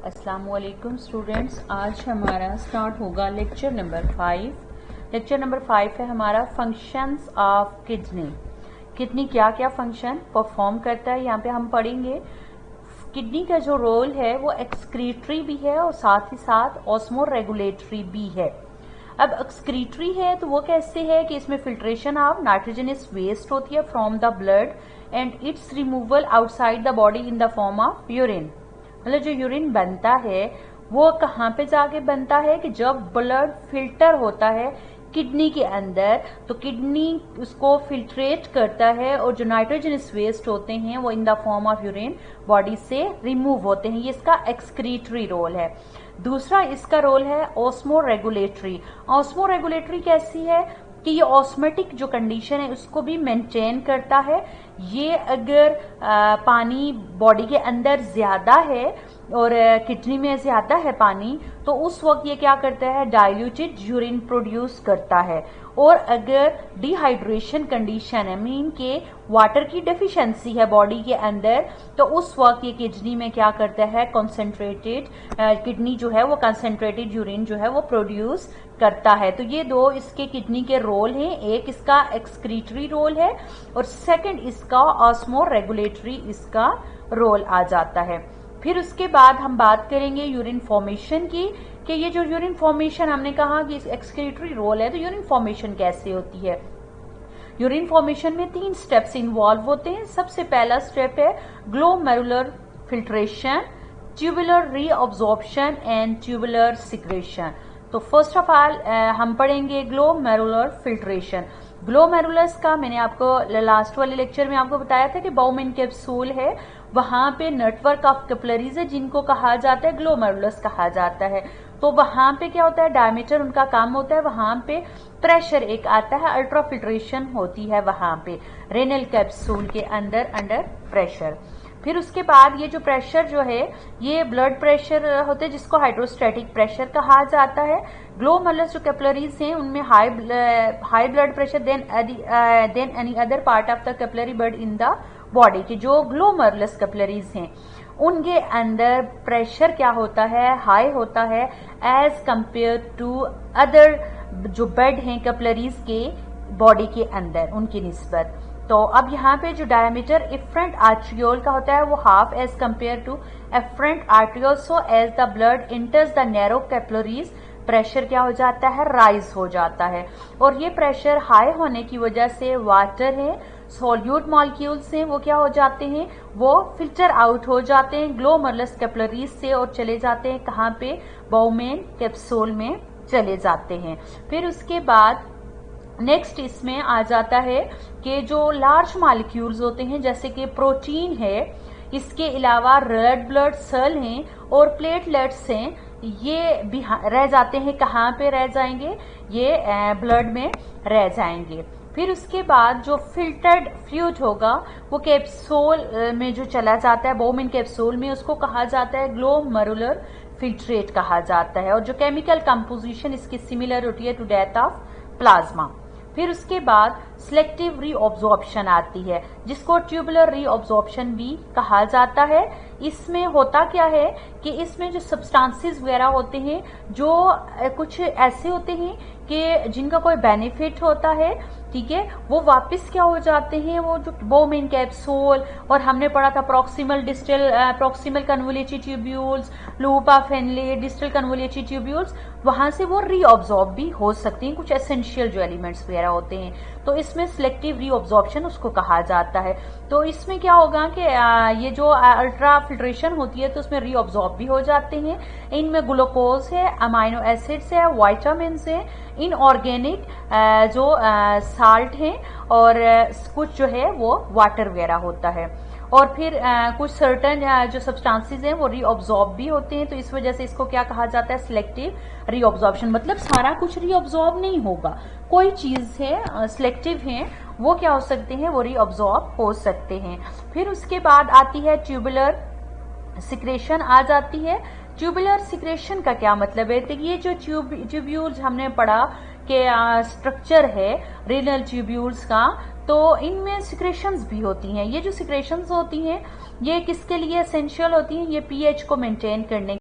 अस्सलाम वालेकुम स्टूडेंट्स, आज हमारा स्टार्ट होगा लेक्चर नंबर 5। लेक्चर नंबर 5 है हमारा फंक्शंस ऑफ किडनी। किडनी क्या क्या फंक्शन परफॉर्म करता है, यहाँ पे हम पढ़ेंगे। किडनी का जो रोल है वो एक्सक्रीटरी भी है और साथ ही साथ ऑस्मो रेगुलेटरी भी है। अब एक्सक्रीटरी है तो वो कैसे है कि इसमें फिल्ट्रेशन ऑफ नाइट्रोजनस वेस्ट होती है from the blood and it's removal outside the body in the form of urine. मतलब जो यूरिन बनता है वो कहाँ पे जाके बनता है कि जब ब्लड फिल्टर होता है किडनी के अंदर, तो किडनी उसको फिल्ट्रेट करता है और जो नाइट्रोजनस वेस्ट होते हैं वो in the form of urine body से रिमूव होते हैं। ये इसका एक्सक्रीटरी रोल है। दूसरा इसका रोल है ऑस्मो रेगुलेटरी। ऑस्मो रेगुलेटरी कैसी है कि ये ऑस्मेटिक जो कंडीशन है उसको भी मेंटेन करता है। ये अगर पानी बॉडी के अंदर ज्यादा है और किडनी में ज्यादा है पानी, तो उस वक्त ये क्या करता है, डाइल्यूटेड यूरिन प्रोड्यूस करता है। और अगर डिहाइड्रेशन कंडीशन है, मीन के वाटर की डेफिशिएंसी है बॉडी के अंदर, तो उस वक्त ये किडनी में क्या करता है, कॉन्सेंट्रेटेड किडनी जो है वो कंसेंट्रेटेड यूरिन जो है वो प्रोड्यूस करता है। तो ये दो इसके किडनी के रोल हैं, एक इसका एक्सक्रीटरी रोल है और सेकंड इसका ऑस्मो रेगुलेटरी इसका रोल आ जाता है। फिर उसके बाद हम बात करेंगे यूरिन फॉर्मेशन की, कि ये जो यूरिन फॉर्मेशन हमने कहा कि एक्सक्रीटरी रोल है, तो यूरिन फॉर्मेशन कैसे होती है। यूरिन फॉर्मेशन में 3 स्टेप्स इन्वॉल्व होते हैं। सबसे पहला स्टेप है glomerular filtration, tubular reabsorption and tubular secretion. तो फर्स्ट ऑफ ऑल हम पढ़ेंगे ग्लोमेरुलर फिल्ट्रेशन। ग्लोमेरुलस का मैंने आपको लास्ट वाले लेक्चर में आपको बताया था कि बाउमेन कैप्सूल है, वहां पे नेटवर्क ऑफ कैपिलरीज है जिनको कहा जाता है ग्लोमेरुलस कहा जाता है। तो वहां पे क्या होता है, डायमीटर उनका काम होता है, वहां पे प्रेशर एक आता है, अल्ट्राफिल्ट्रेशन होती है वहां पे रेनल कैप्सूल के अंदर अंडर प्रेशर। फिर उसके बाद ये जो प्रेशर जो है ये ब्लड प्रेशर होते हैं जिसको हाइड्रोस्टैटिक प्रेशर कहा जाता है। ग्लोमेरुलस जो कैपिलरीज हैं उनमें high blood pressure then any other part of the capillary blood in the body की जो ग्लोमेरुलस कैपिलरीज हैं उनके अंदर प्रेशर क्या होता है, हाई होता है एज कंपेयर टू अदर जो बेड हैं कैपिलरीज के बॉडी के अंदर उनकी निस्बत। तो अब यहाँ पे जो डायमीटर एफरेंट आर्ट्रियोल का होता है वो half as compare to afferent arteriole. So as the blood enters the narrow capillaries, pressure क्या हो जाता है, राइज हो जाता है। और ये प्रेशर हाई होने की वजह से वाटर है, सॉल्यूट मॉलिक्यूल्स हैं, वो क्या हो जाते हैं, वो फिल्टर आउट हो जाते हैं ग्लोमेरुलस कैपिलरीज से और चले जाते हैं कहाँ पे, बाउमेन कैप्सूल में चले जाते हैं। फिर उसके बाद नेक्स्ट इसमें आ जाता है कि जो लार्ज मॉलिक्यूल्स होते हैं जैसे कि प्रोटीन है, इसके अलावा रेड ब्लड सेल हैं और प्लेटलेट्स हैं, ये भी रह जाते हैं। कहाँ पे रह जाएंगे, ये ब्लड में रह जाएंगे। फिर उसके बाद जो फिल्टर्ड फ्लूइड होगा वो कैप्सूल में जो चला जाता है, बाउमेन कैप्सूल में, उसको कहा जाता है ग्लोमेरुलर फिल्ट्रेट कहा जाता है। और जो केमिकल कंपोजिशन इसकी सिमिलर होती है टू दैट ऑफ प्लाज्मा। फिर उसके बाद सिलेक्टिव रीअब्जॉर्प्शन आती है जिसको ट्यूबुलर रीअब्जॉर्प्शन भी कहा जाता है। इसमें होता क्या है कि इसमें जो सब्सटेंसेस वगैरह होते हैं जो कुछ ऐसे होते हैं कि जिनका कोई बेनिफिट होता है, ठीक है, वो वापस क्या हो जाते हैं, वो जो बाउमेन कैप्सूल और हमने पढ़ा था proximal distal proximal convoluted tubules, loop of Henle, distal convoluted tubules, वहां से वो रीअब्जॉर्ब भी हो सकती हैं, कुछ एसेंशियल जो एलिमेंट्स वगैरह होते हैं। तो इसमें सिलेक्टिव रीअब्जॉर्प्शन उसको कहा जाता है। तो इसमें क्या होगा कि ये जो अल्ट्रा फिल्ट्रेशन होती है तो उसमें रीअब्जॉर्ब भी हो जाते हैं। इनमें ग्लूकोज है, अमाइनो एसिड्स है, वाइटामिन है, इनऑर्गेनिक जो साल्ट है और कुछ जो है वो वाटर वगैरह होता है। और फिर कुछ सर्टन जो सब्सटेंसेस हैं वो रीअब्जॉर्ब भी होते हैं। तो इस वजह से इसको क्या कहा जाता है, सिलेक्टिव रीअब्जॉर्प्शन। मतलब सारा कुछ रीअब्जॉर्ब नहीं होगा, कोई चीज है सिलेक्टिव है वो क्या हो सकते हैं, वो रीअब्जॉर्ब हो सकते हैं। फिर उसके बाद आती है ट्यूबुलर सिक्रेशन आ जाती है। ट्यूबुलर सिक्रेशन का क्या मतलब है, तो ये जो ट्यूब्यूल्स हमने पढ़ा कि स्ट्रक्चर है रेनल ट्यूब्यूल्स का, तो इनमें सिक्रेशंस भी होती हैं। ये जो सिक्रेशंस होती हैं ये किसके लिए एसेंशियल होती हैं, ये पीएच को मेंटेन करने